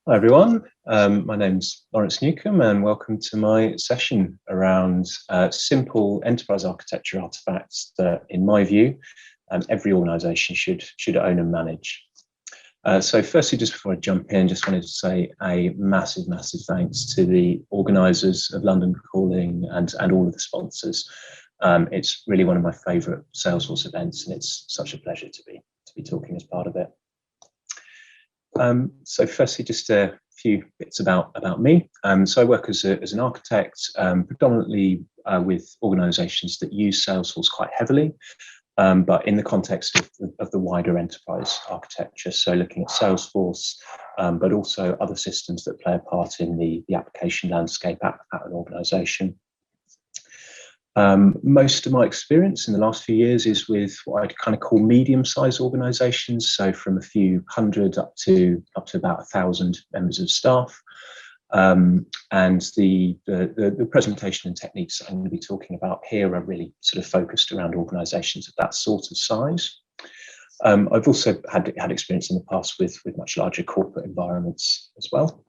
Hi everyone, my name's Lawrence Newcombe and welcome to my session around simple enterprise architecture artifacts that, in my view, every organisation should own and manage. So firstly, just before I jump in, just wanted to say a massive thanks to the organisers of London Calling and all of the sponsors. It's really one of my favourite Salesforce events and it's such a pleasure to be talking as part of it. So firstly, just a few bits about me. So I work as an architect, predominantly with organisations that use Salesforce quite heavily, but in the context of the wider enterprise architecture. So looking at Salesforce, but also other systems that play a part in the application landscape at an organisation. Most of my experience in the last few years is with what I'd kind of call medium-sized organisations, so from a few hundred up to about 1,000 members of staff. And the presentation and techniques that I'm going to be talking about here are really sort of focused around organisations of that sort of size. I've also had experience in the past with much larger corporate environments as well.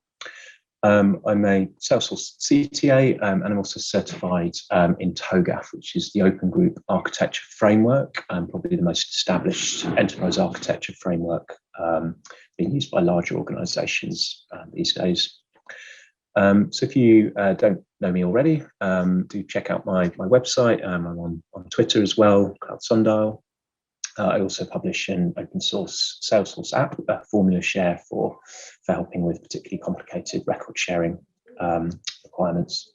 I'm a Salesforce CTA and I'm also certified in Togaf, which is the Open Group Architecture Framework, probably the most established enterprise architecture framework being used by larger organisations these days. So if you don't know me already, do check out my website. I'm on Twitter as well, Cloud Sundial. I also publish an open source Salesforce app, Formula Share, for helping with particularly complicated record sharing requirements.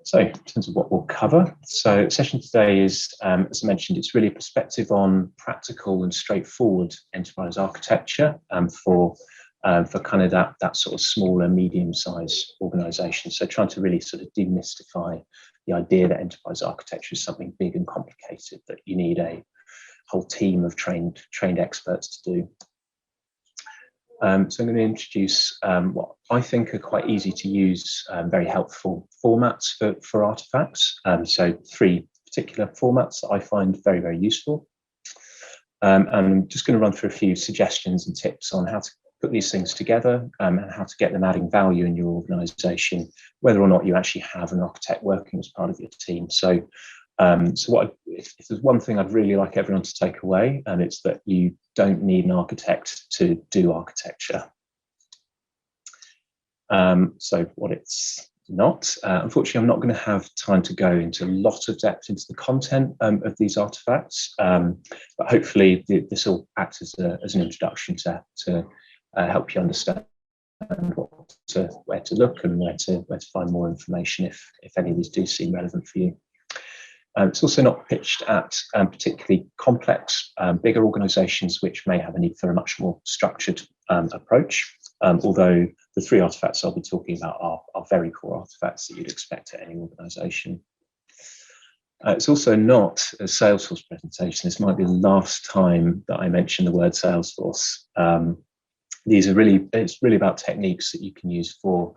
So in terms of what we'll cover, so the session today is, as I mentioned, it's really a perspective on practical and straightforward enterprise architecture for kind of that sort of smaller, medium-sized organisation. So trying to really sort of demystify the idea that enterprise architecture is something big and complicated that you need a whole team of trained experts to do. So I'm going to introduce what I think are quite easy to use, very helpful formats for artifacts. So three particular formats that I find very useful. And I'm just going to run through a few suggestions and tips on how to put these things together and how to get them adding value in your organisation, whether or not you actually have an architect working as part of your team. So, if there's one thing I'd really like everyone to take away, and it's that you don't need an architect to do architecture. So what it's not, unfortunately, I'm not going to have time to go into a lot of depth into the content of these artifacts, but hopefully this will act as an introduction to help you understand where to look and where to find more information if any of these do seem relevant for you. It's also not pitched at particularly complex, bigger organisations which may have a need for a much more structured approach, although the three artifacts I'll be talking about are very core artifacts that you'd expect at any organisation. It's also not a Salesforce presentation. This might be the last time that I mention the word Salesforce. It's really about techniques that you can use for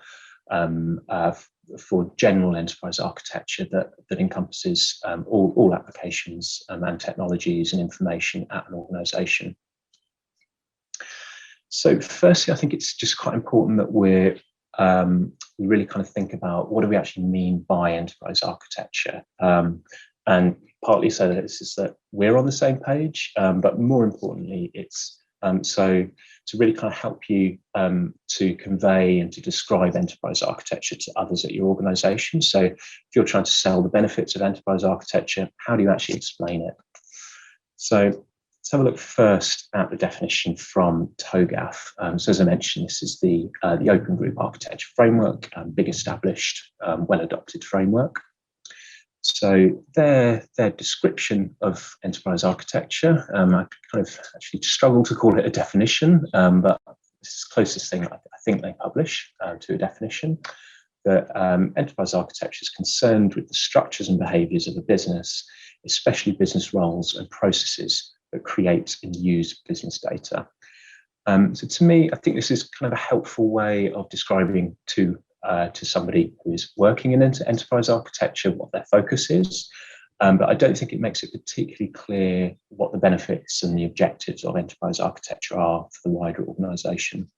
general enterprise architecture that encompasses all applications and technologies and information at an organisation. So firstly, I think it's just quite important that we really kind of think about what do we actually mean by enterprise architecture, and partly so that it's just that we're on the same page, but more importantly, it's so to really kind of help you to convey and to describe enterprise architecture to others at your organisation. So if you're trying to sell the benefits of enterprise architecture, how do you actually explain it? So let's have a look first at the definition from Togaf. So as I mentioned, this is the Open Group Architecture Framework, big established, well-adopted framework. So their description of enterprise architecture, I kind of actually struggle to call it a definition, but this is the closest thing I think they publish to a definition. That enterprise architecture is concerned with the structures and behaviours of a business, especially business roles and processes that create and use business data. So to me, I think this is kind of a helpful way of describing to somebody who is working in enterprise architecture what their focus is, but I don't think it makes it particularly clear what the benefits and the objectives of enterprise architecture are for the wider organisation.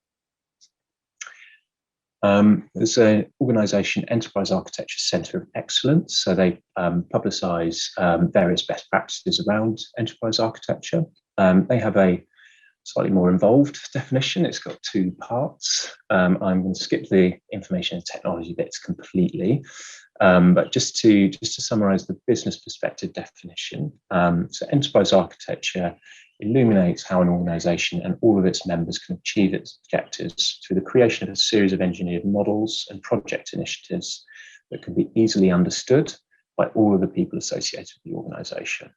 There's an organisation, Enterprise Architecture Centre of Excellence. So they publicise various best practices around enterprise architecture. They have a slightly more involved definition. It's got two parts. I'm going to skip the information and technology bits completely, but just to summarise the business perspective definition. So enterprise architecture illuminates how an organisation and all of its members can achieve its objectives through the creation of a series of engineered models and project initiatives that can be easily understood by all of the people associated with the organisation.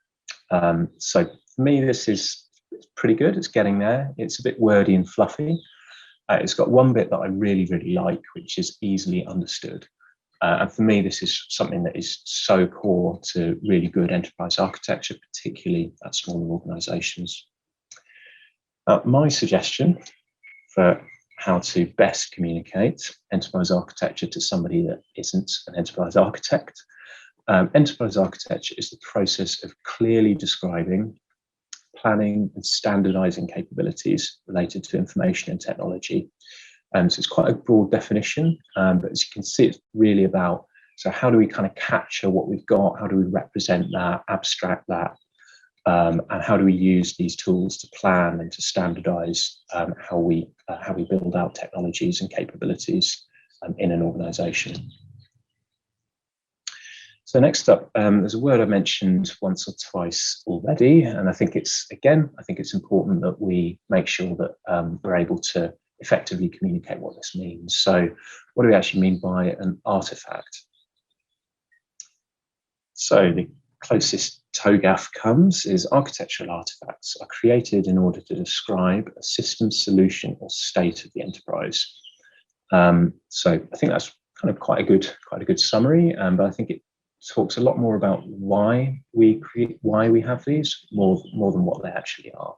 So for me, this is pretty good. It's getting there. It's a bit wordy and fluffy. It's got one bit that I really, really like, which is easily understood. And for me, this is something that is so core to really good enterprise architecture, particularly at smaller organisations. My suggestion for how to best communicate enterprise architecture to somebody that isn't an enterprise architect. Enterprise architecture is the process of clearly describing, planning and standardizing capabilities related to information and technology. So it's quite a broad definition, but as you can see, it's really about, so how do we kind of capture what we've got? How do we represent that, abstract that? And how do we use these tools to plan and to standardize how we build out technologies and capabilities in an organization? So next up, there's a word I mentioned once or twice already, and I think it's important that we make sure that we're able to effectively communicate what this means. So what do we actually mean by an artifact? So the closest Togaf comes is architectural artifacts are created in order to describe a system, solution, or state of the enterprise. So I think that's kind of quite a good summary, but I think it talks a lot more about why we have these more than what they actually are.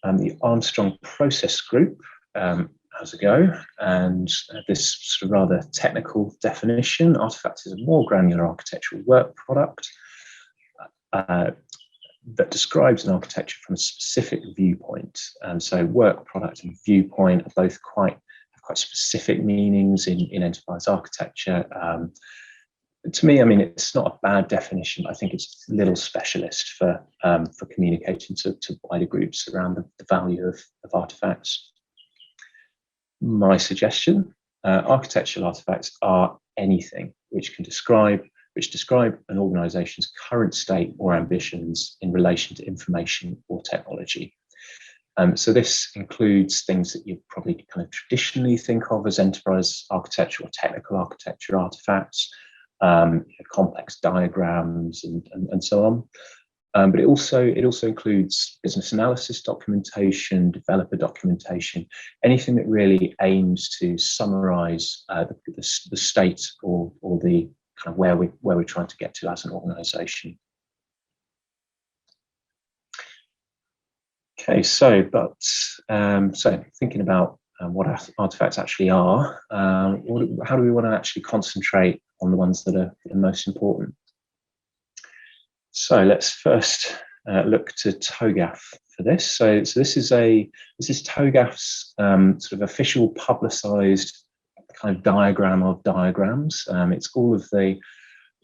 The Armstrong Process Group has a go, and this sort of rather technical definition: artifact is a more granular architectural work product that describes an architecture from a specific viewpoint. And so work product and viewpoint are both have quite specific meanings in enterprise architecture. To me, I mean, it's not a bad definition, but I think it's a little specialist for communicating to wider groups around the value of artifacts. My suggestion: architectural artifacts are anything which describe an organization's current state or ambitions in relation to information or technology. So this includes things that you probably kind of traditionally think of as enterprise architecture or technical architecture artifacts, complex diagrams and so on. But it also includes business analysis documentation, developer documentation, anything that really aims to summarize the state or the kind of where we're trying to get to as an organization. Okay, so thinking about what artifacts actually are, how do we want to actually concentrate on the ones that are most important? So let's first look to Togaf for this. So this is Togaf's sort of official publicized kind of diagram of diagrams. It's all of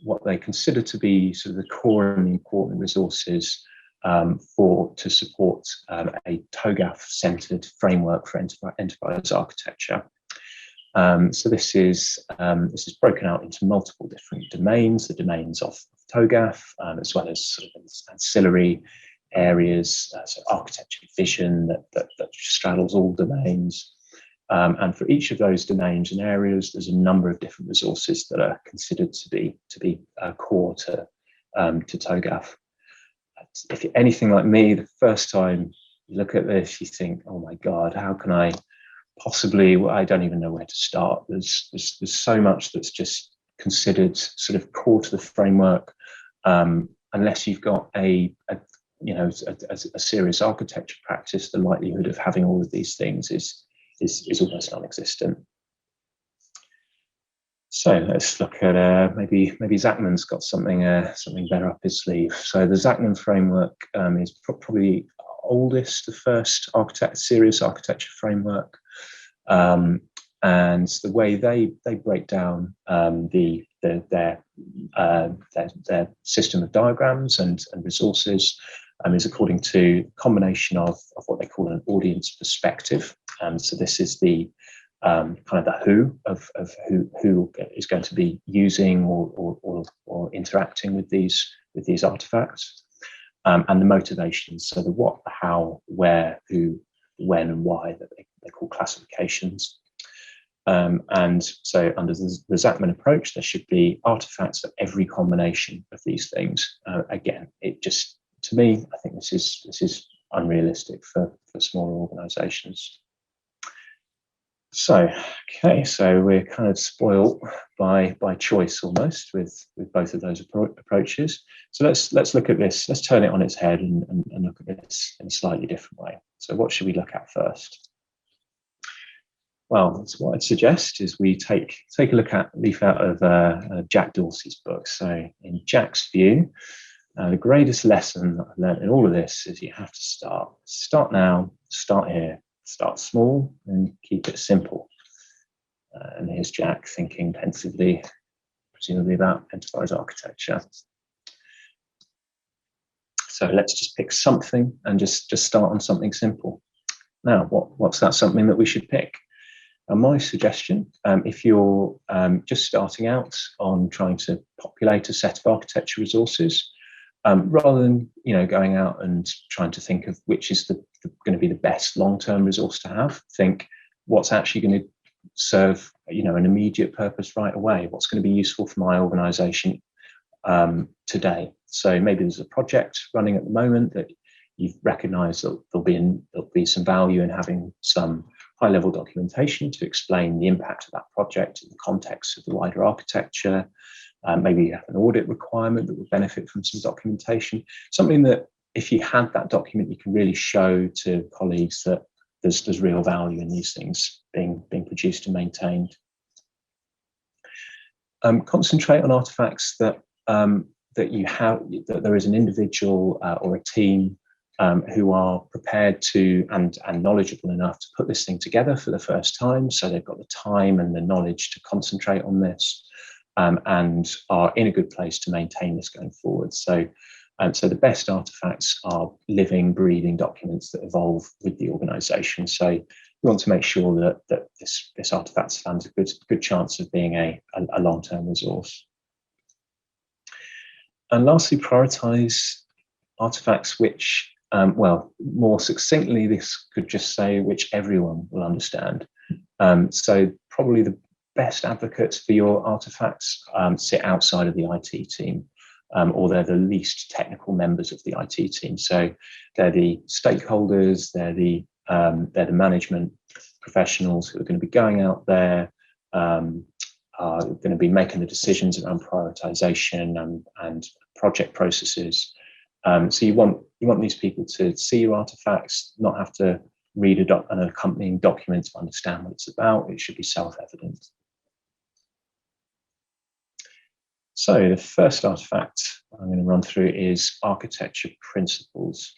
what they consider to be sort of the core and important resources to support a Togaf-centered framework for enterprise architecture. So this is broken out into multiple different domains, the domains of Togaf, as well as sort of ancillary areas, so architecture vision that straddles all domains. And for each of those domains and areas, there's a number of different resources that are considered to be core to Togaf. If you're anything like me, the first time you look at this, you think, "Oh my God, how can I possibly?" Well, I don't even know where to start. There's so much that's just considered sort of core to the framework, unless you've got a serious architecture practice. The likelihood of having all of these things is almost non-existent. So let's look at maybe Zachman's got something better up his sleeve. So the Zachman framework is probably oldest, the first serious architecture framework. And the way they break down their system of diagrams and resources is according to a combination of what they call an audience perspective. So this is the kind of the who of who is going to be using or interacting with these artifacts, and the motivations. So the what, the how, where, who, when, and why, that they call classifications. And so under the Zachman approach, there should be artifacts for every combination of these things. Again, it just, to me, I think this is unrealistic for smaller organizations. So, okay, so we're kind of spoiled by choice almost with both of those approaches. So let's look at this. Let's turn it on its head and look at this in a slightly different way. So what should we look at first? Well, what I'd suggest is we take a look at a leaf out of Jack Dorsey's book. So in Jack's view, the greatest lesson that I've learned in all of this is you have to start now, start here, start small and keep it simple. And here's Jack thinking pensively, presumably about enterprise architecture. So let's just pick something and just start on something simple. Now, what's that something that we should pick? And my suggestion, if you're just starting out on trying to populate a set of architecture resources, rather than going out and trying to think of which is going to be the best long-term resource to have, think what's actually going to serve an immediate purpose right away. What's going to be useful for my organization today? So maybe there's a project running at the moment that you've recognized that there'll be some value in having some high-level documentation to explain the impact of that project in the context of the wider architecture. Maybe you have an audit requirement that would benefit from some documentation. Something that, if you had that document, you can really show to colleagues that there's real value in these things being produced and maintained. Concentrate on artifacts that there is an individual or a team who are prepared to and knowledgeable enough to put this thing together for the first time. So they've got the time and the knowledge to concentrate on this, and are in a good place to maintain this going forward. So the best artifacts are living, breathing documents that evolve with the organization. So you want to make sure that this artifact stands a good chance of being a long-term resource. And lastly, prioritize artifacts which, more succinctly, this could just say which everyone will understand. So probably the best advocates for your artifacts sit outside of the IT team, or they're the least technical members of the IT team. So they're the stakeholders, they're the management professionals who are going to be going out there, are going to be making the decisions around prioritization and project processes. So you want these people to see your artifacts, not have to read an accompanying document to understand what it's about. It should be self-evident. So the first artifact I'm going to run through is architecture principles.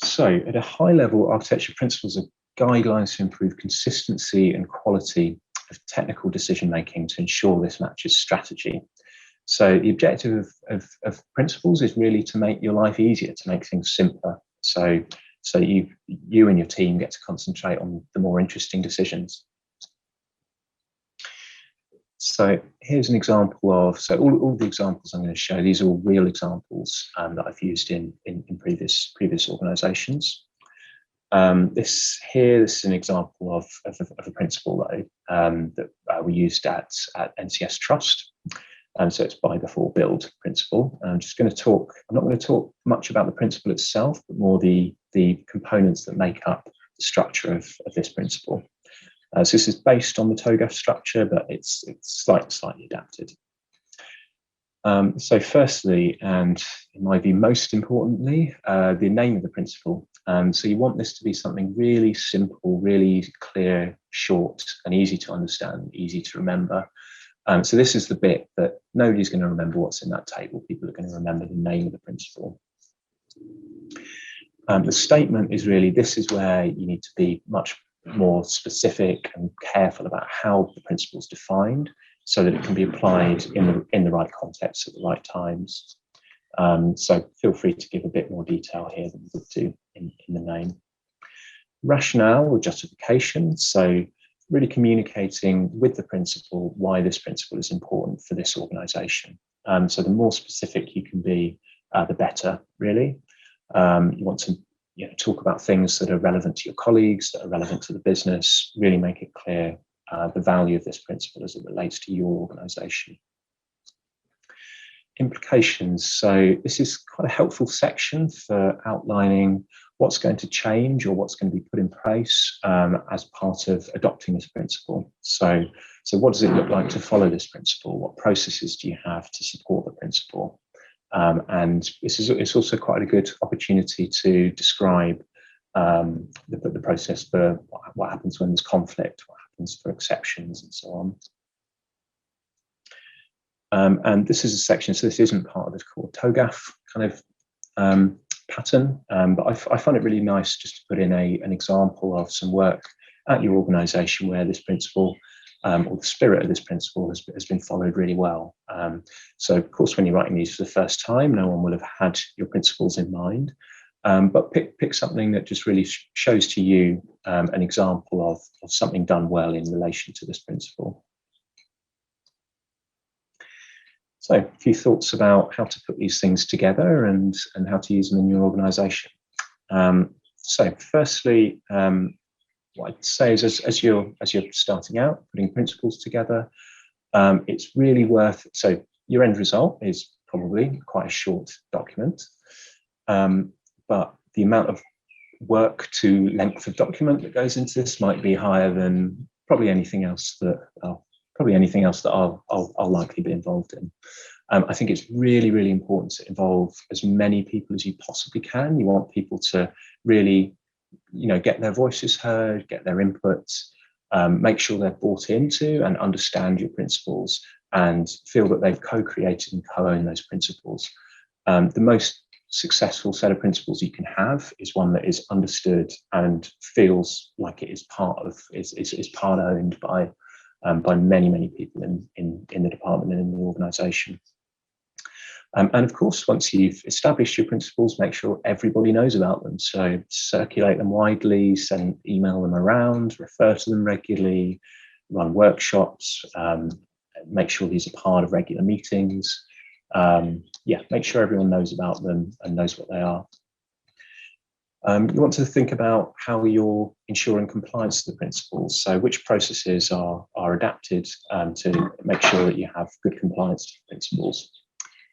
So at a high level, architecture principles are guidelines to improve consistency and quality of technical decision-making to ensure this matches strategy. So the objective of principles is really to make your life easier, to make things simpler. So you and your team get to concentrate on the more interesting decisions. So here's an example of, so all the examples I'm going to show, these are all real examples that I've used in previous organizations. This is an example of a principle that we used at NCS Trust. So it's buy before build principle. I'm not going to talk much about the principle itself, but more the components that make up the structure of this principle. So this is based on the Togaf structure, but it's slightly adapted. So firstly, and in my view, most importantly, the name of the principle. So you want this to be something really simple, really clear, short, and easy to understand, easy to remember. So this is the bit that nobody's going to remember what's in that table. People are going to remember the name of the principle. The statement is really, this is where you need to be much more specific and careful about how the principle is defined, so that it can be applied in the right context at the right times. So feel free to give a bit more detail here than we would do in the name. Rationale or justification, so really communicating with the principal why this principle is important for this organisation. So the more specific you can be, the better, really. You want to talk about things that are relevant to your colleagues, that are relevant to the business, really make it clear the value of this principle as it relates to your organisation. Implications. So this is quite a helpful section for outlining what's going to change or what's going to be put in place as part of adopting this principle. So what does it look like to follow this principle? What processes do you have to support the principle? And it's also quite a good opportunity to describe the process for what happens when there's conflict, what happens for exceptions, and so on. And this is a section, so this isn't part of this core Togaf kind of pattern, but I find it really nice just to put in an example of some work at your organisation where this principle or the spirit of this principle has been followed really well. So of course, when you're writing these for the first time, no one will have had your principles in mind, but pick something that just really shows to you an example of something done well in relation to this principle. So a few thoughts about how to put these things together and how to use them in your organisation. So firstly, what I'd say is as you're starting out, putting principles together, it's really worth, so your end result is probably quite a short document, but the amount of work to length of document that goes into this might be higher than probably anything else that I'll likely be involved in. I think it's really, really important to involve as many people as you possibly can. You want people to really, get their voices heard, get their inputs, make sure they're bought into and understand your principles and feel that they've co-created and co-owned those principles. The most successful set of principles you can have is one that is understood and feels like it is part owned by many people in the department and in the organisation. And of course, once you've established your principles, make sure everybody knows about them. So circulate them widely, email them around, refer to them regularly, run workshops, make sure these are part of regular meetings. Make sure everyone knows about them and knows what they are. You want to think about how you're ensuring compliance to the principles. So which processes are adapted to make sure that you have good compliance to the principles.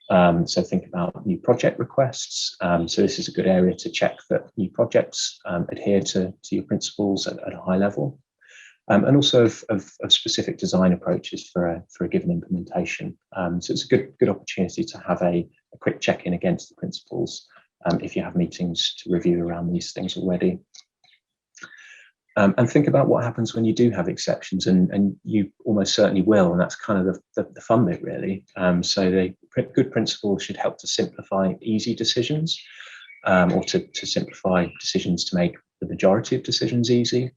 So think about new project requests. So this is a good area to check that new projects adhere to your principles at a high level. And also of specific design approaches for a given implementation. So it's a good opportunity to have a quick check-in against the principles if you have meetings to review around these things already. And think about what happens when you do have exceptions, and you almost certainly will, and that's kind of the fun bit, really. So the good principles should help to simplify easy decisions, or to simplify decisions to make the majority of decisions easy.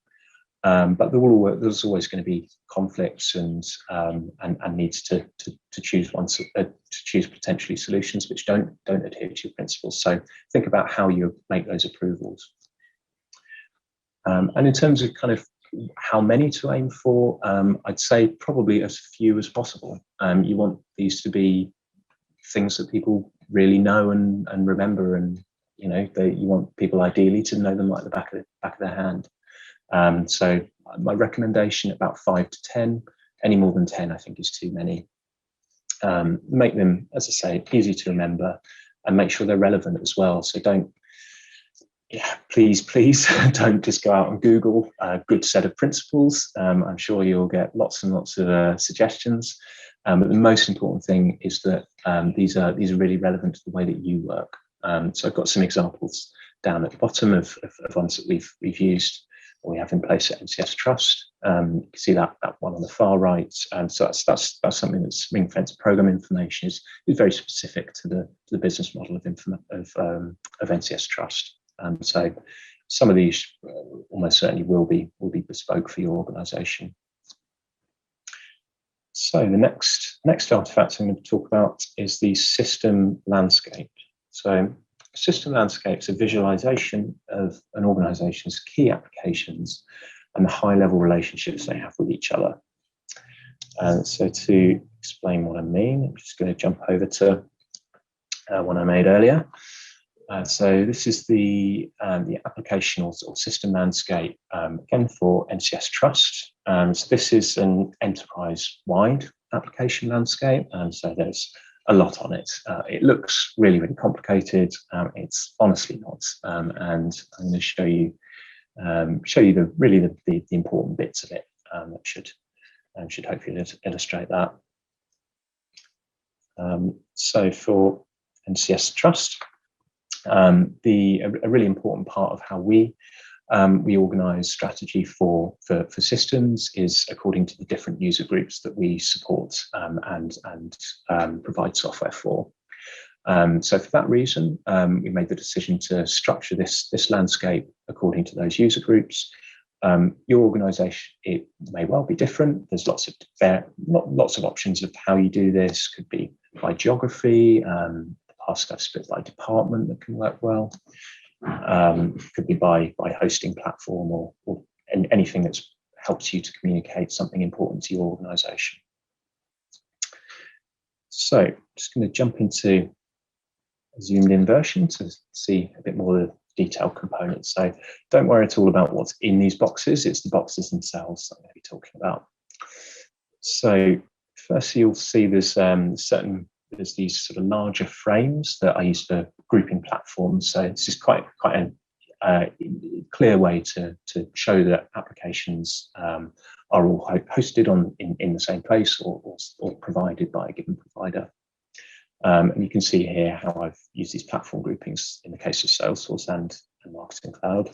But there's always going to be conflicts and needs to choose choose potentially solutions which don't adhere to your principles. So think about how you make those approvals. And in terms of kind of how many to aim for, I'd say probably as few as possible. You want these to be things that people really know and remember, and you want people ideally to know them like the back of their hand. So my recommendation, about 5 to 10. Any more than 10, I think, is too many. Make them, as I say, easy to remember, and make sure they're relevant as well. So please don't just go out and Google a good set of principles. I'm sure you'll get lots and lots of suggestions. But the most important thing is that these are really relevant to the way that you work. So I've got some examples down at the bottom of ones that we've used, or we have in place at NCS Trust. You can see that one on the far right. So that's something that's ring-fenced program information is very specific to the business model of NCS Trust. So some of these almost certainly will be bespoke for your organisation. So the next artifact I'm going to talk about is the system landscape. So system landscape is a visualization of an organization's key applications and the high-level relationships they have with each other. So to explain what I mean, I'm just going to jump over to one I made earlier. So this is the application or system landscape, again for NCS Trust. So this is an enterprise-wide application landscape, so there's a lot on it. It looks really, really complicated. It's honestly not, and I'm going to show you the important bits of it that should hopefully illustrate that. So for NCS Trust, a really important part of how we organise strategy for systems is according to the different user groups that we support and provide software for. So for that reason, we made the decision to structure this landscape according to those user groups. Your organisation, it may well be different. There's lots of options of how you do this. Could be by geography. Past stuff split by department that can work well. Could be by hosting platform or anything that helps you to communicate something important to your organisation. So just going to jump into a zoomed in version to see a bit more of the detailed components. So don't worry at all about what's in these boxes. It's the boxes themselves that I'm going to be talking about. So first you'll see there's these sort of larger frames that I use for grouping platforms. So this is quite a clear way to show that applications are all hosted in the same place or provided by a given provider. And you can see here how I've used these platform groupings in the case of Salesforce and Marketing Cloud.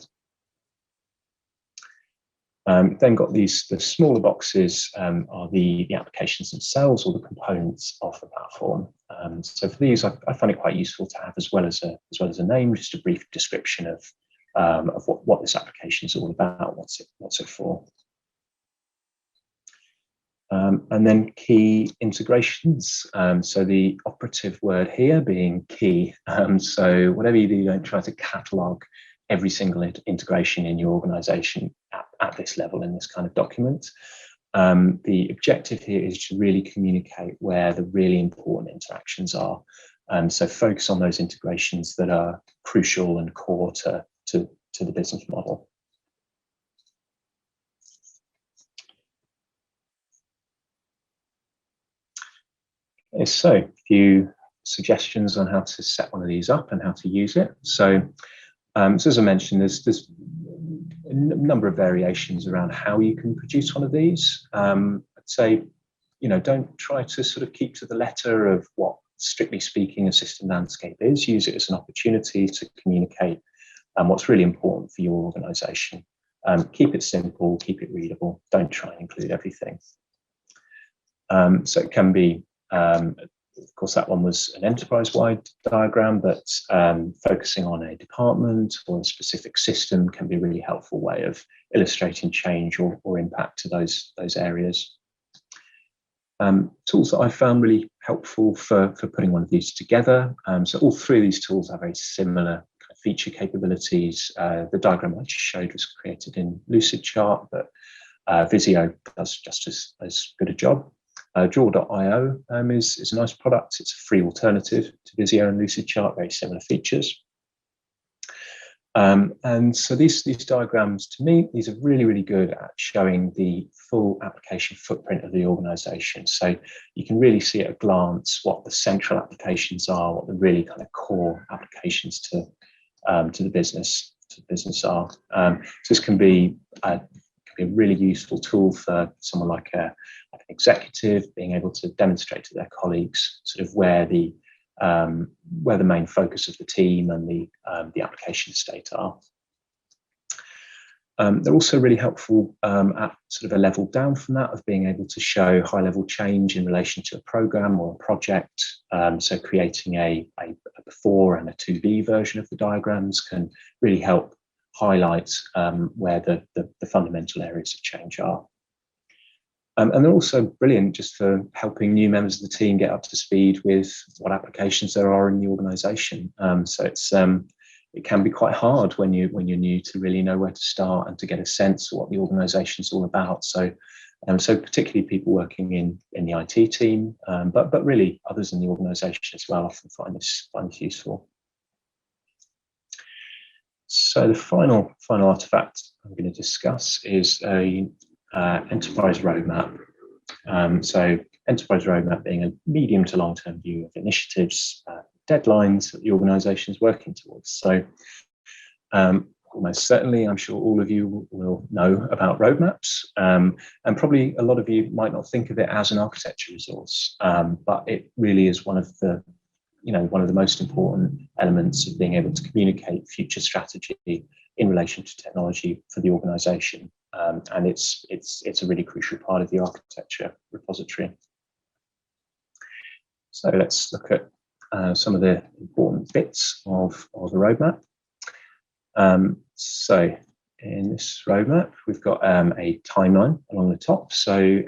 Then got the smaller boxes are the applications themselves or the components of the platform. So for these, I find it quite useful to have as well as a name, just a brief description of what this application is all about, what's it for. And then key integrations. So the operative word here being key. So whatever you do, don't try to catalog every single integration in your organization at this level in this kind of document. The objective here is to really communicate where the really important interactions are. So focus on those integrations that are crucial and core to the business model. So a few suggestions on how to set one of these up and how to use it. So as I mentioned, there's a number of variations around how you can produce one of these. I'd say, don't try to sort of keep to the letter of what, strictly speaking, a system landscape is. Use it as an opportunity to communicate what's really important for your organization. Keep it simple, keep it readable. Don't try and include everything. So it can be, of course, that one was an enterprise-wide diagram, but focusing on a department or a specific system can be a really helpful way of illustrating change or impact to those areas. Tools that I found really helpful for putting one of these together. So all three of these tools have very similar kind of feature capabilities. The diagram I just showed was created in Lucidchart, but Visio does just as good a job. Draw.io is a nice product. It's a free alternative to Visio and Lucidchart, very similar features. And so these diagrams, to me, these are really, really good at showing the full application footprint of the organization. So you can really see at a glance what the central applications are, what the really kind of core applications to the business are. So this can be a really useful tool for someone like an executive, being able to demonstrate to their colleagues sort of where the main focus of the team and the application state are. They're also really helpful at sort of a level down from that, of being able to show high-level change in relation to a program or a project. So creating a before and a to-be version of the diagrams can really help highlight where the fundamental areas of change are. And they're also brilliant just for helping new members of the team get up to speed with what applications there are in the organisation. So it can be quite hard when you're new to really know where to start and to get a sense of what the organisation is all about. So particularly people working in the IT team, but really others in the organisation as well often find this useful. So the final artifact I'm going to discuss is a enterprise roadmap. So enterprise roadmap being a medium to long-term view of initiatives, deadlines that the organisation is working towards. So almost certainly, I'm sure all of you will know about roadmaps, and probably a lot of you might not think of it as an architecture resource, but it really is one of the most important elements of being able to communicate future strategy in relation to technology for the organisation, and it's a really crucial part of the architecture repository. So let's look at some of the important bits of the roadmap. So in this roadmap, we've got a timeline along the top. So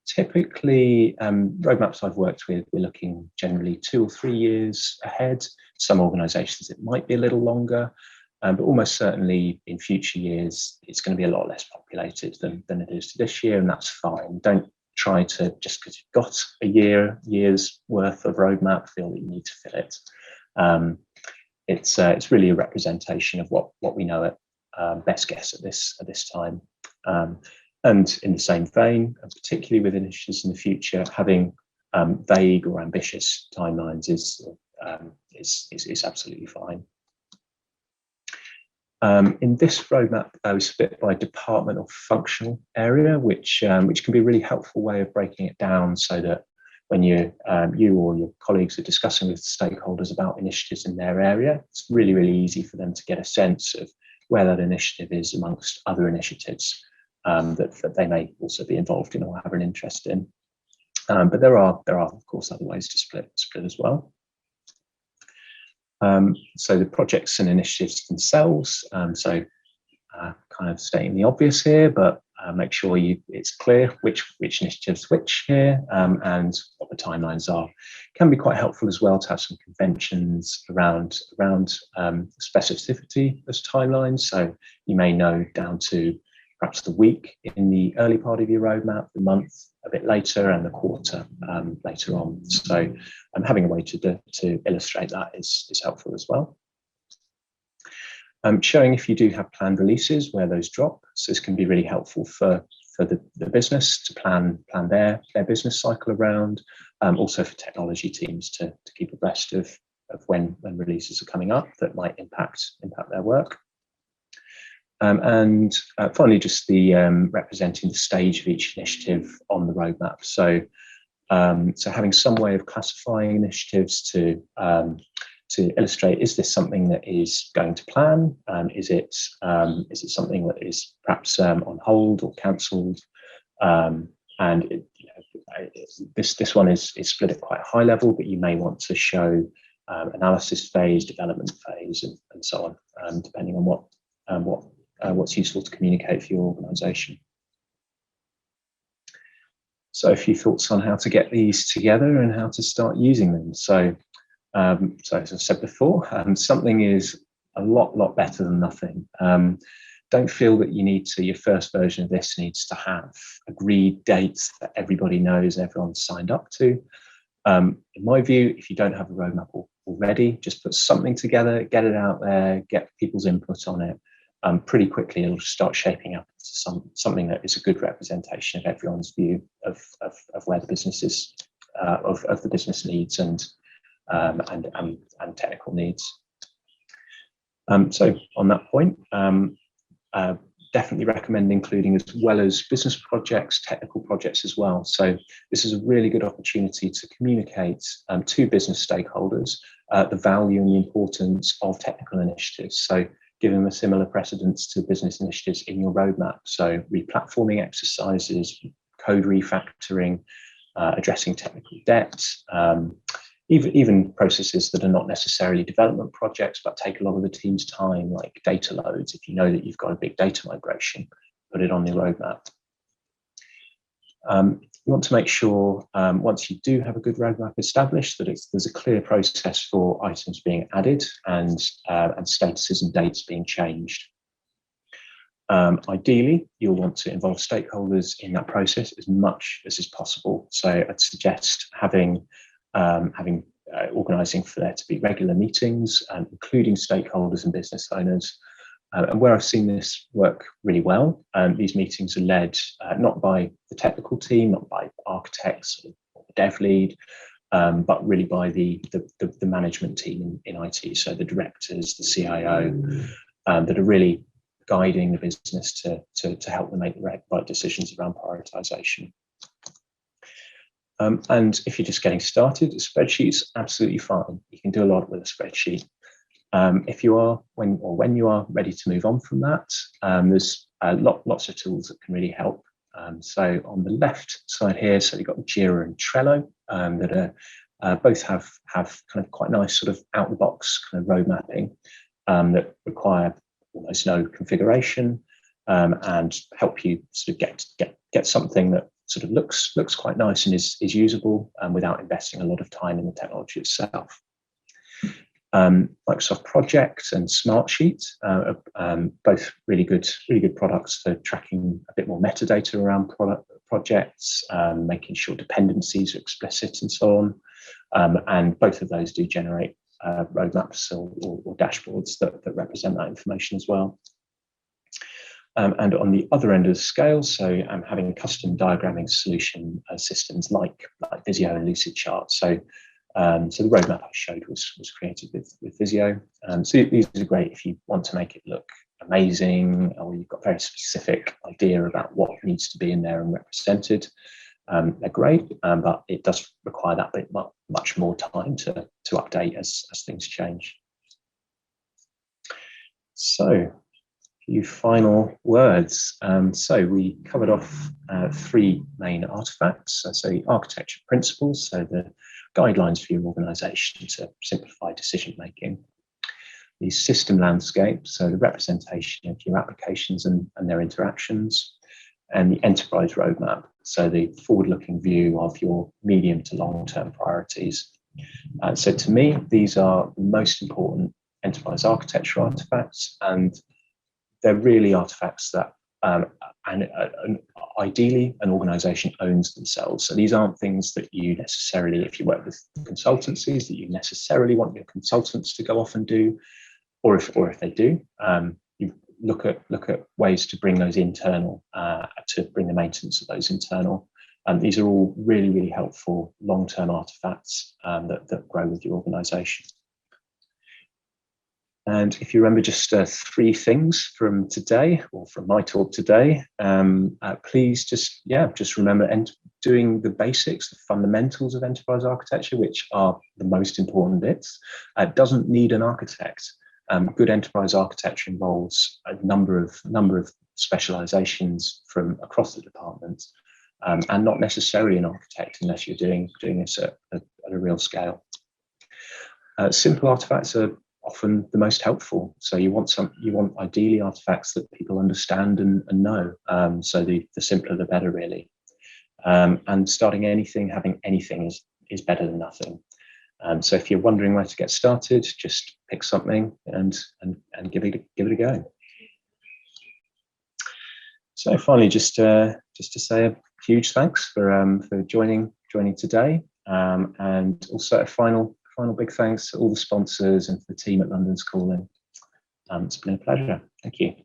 typically roadmaps I've worked with, we're looking generally 2 or 3 years ahead. Some organisations it might be a little longer, but almost certainly in future years it's going to be a lot less populated than it is this year, and that's fine. Don't try to, just because you've got a year's worth of roadmap, feel that you need to fill it. It's really a representation of what we know at best guess at this time, and in the same vein, and particularly with initiatives in the future, having vague or ambitious timelines is absolutely fine. In this roadmap, we split by department or functional area, which can be a really helpful way of breaking it down, so that when you or your colleagues are discussing with stakeholders about initiatives in their area, it's really, really easy for them to get a sense of where that initiative is amongst other initiatives that they may also be involved in or have an interest in. But there are of course other ways to split as well. So the projects and initiatives themselves, kind of stating the obvious here, but make sure it's clear which initiatives which here, and what the timelines are. Can be quite helpful as well to have some conventions around specificity as timelines. So you may know down to perhaps the week in the early part of your roadmap, the month a bit later, and the quarter later on. So having a way to illustrate that is helpful as well. Showing if you do have planned releases, where those drop. So this can be really helpful for the business to plan their business cycle around, also for technology teams to keep abreast of when releases are coming up that might impact their work. And finally, just the representing the stage of each initiative on the roadmap. So having some way of classifying initiatives to illustrate, is this something that is going to plan? Is it something that is perhaps on hold or cancelled? And this one is split at quite a high level, but you may want to show analysis phase, development phase, and so on, depending on what's useful to communicate for your organisation. So a few thoughts on how to get these together and how to start using them. So as I said before, something is a lot better than nothing. Don't feel that your first version of this needs to have agreed dates that everybody knows, everyone's signed up to. In my view, if you don't have a roadmap already, just put something together, get it out there, get people's input on it. Pretty quickly, it'll start shaping up to something that is a good representation of everyone's view of where the business is, of the business needs and technical needs. So on that point, definitely recommend including, as well as business projects, technical projects as well. So this is a really good opportunity to communicate to business stakeholders the value and the importance of technical initiatives. So giving them a similar precedence to business initiatives in your roadmap. So replatforming exercises, code refactoring, addressing technical debt, even processes that are not necessarily development projects, but take a lot of the team's time, like data loads. If you know that you've got a big data migration, put it on the roadmap. You want to make sure, once you do have a good roadmap established, that there's a clear process for items being added and statuses and dates being changed. Ideally, you'll want to involve stakeholders in that process as much as is possible. So I'd suggest organising for there to be regular meetings, including stakeholders and business owners. And where I've seen this work really well, these meetings are led not by the technical team, not by architects or the dev lead, but really by the management team in IT. So the directors, the CIO, that are really guiding the business to help them make the right decisions around prioritization. And if you're just getting started, a spreadsheet's absolutely fine. You can do a lot with a spreadsheet. If you are, when you are ready to move on from that, there's lots of tools that can really help. So on the left side here, so you've got Jira and Trello that both have kind of quite nice sort of out the box kind of road mapping that require almost no configuration and help you sort of get something that sort of looks quite nice and is usable without investing a lot of time in the technology itself. Microsoft Project and Smartsheet are both really good products for tracking a bit more metadata around projects, making sure dependencies are explicit and so on. And both of those do generate roadmaps or dashboards that represent that information as well. And on the other end of the scale, so I'm having custom diagramming solution systems like Visio and Lucidchart. So the roadmap I showed was created with Visio. So these are great if you want to make it look amazing, or you've got a very specific idea about what needs to be in there and represented. They're great, but it does require that bit much more time to update as things change. So, a few final words. So we covered off 3 main artifacts. So the architecture principles, so the guidelines for your organisation to simplify decision making. The system landscape, so the representation of your applications and their interactions. And the enterprise roadmap, so the forward-looking view of your medium to long-term priorities. So to me, these are the most important enterprise architecture artifacts, and they're really artifacts that ideally an organization owns themselves. So these aren't things that you necessarily, if you work with consultancies, that you necessarily want your consultants to go off and do, or if they do, you look at ways to bring those internal, to bring the maintenance of those internal. And these are all really, really helpful long-term artifacts that grow with your organization. And if you remember just 3 things from today, or from my talk today, please just remember doing the basics, the fundamentals of enterprise architecture, which are the most important bits. It doesn't need an architect. Good enterprise architecture involves a number of specializations from across the department, and not necessarily an architect unless you're doing this at a real scale. Simple artifacts are often the most helpful. So you want ideally artifacts that people understand and know. So the simpler the better, really. And starting anything, having anything is better than nothing. So if you're wondering where to get started, just pick something and give it a go. So finally, just to say a huge thanks for joining today, and also a final big thanks to all the sponsors and to the team at London's Calling. It's been a pleasure. Thank you.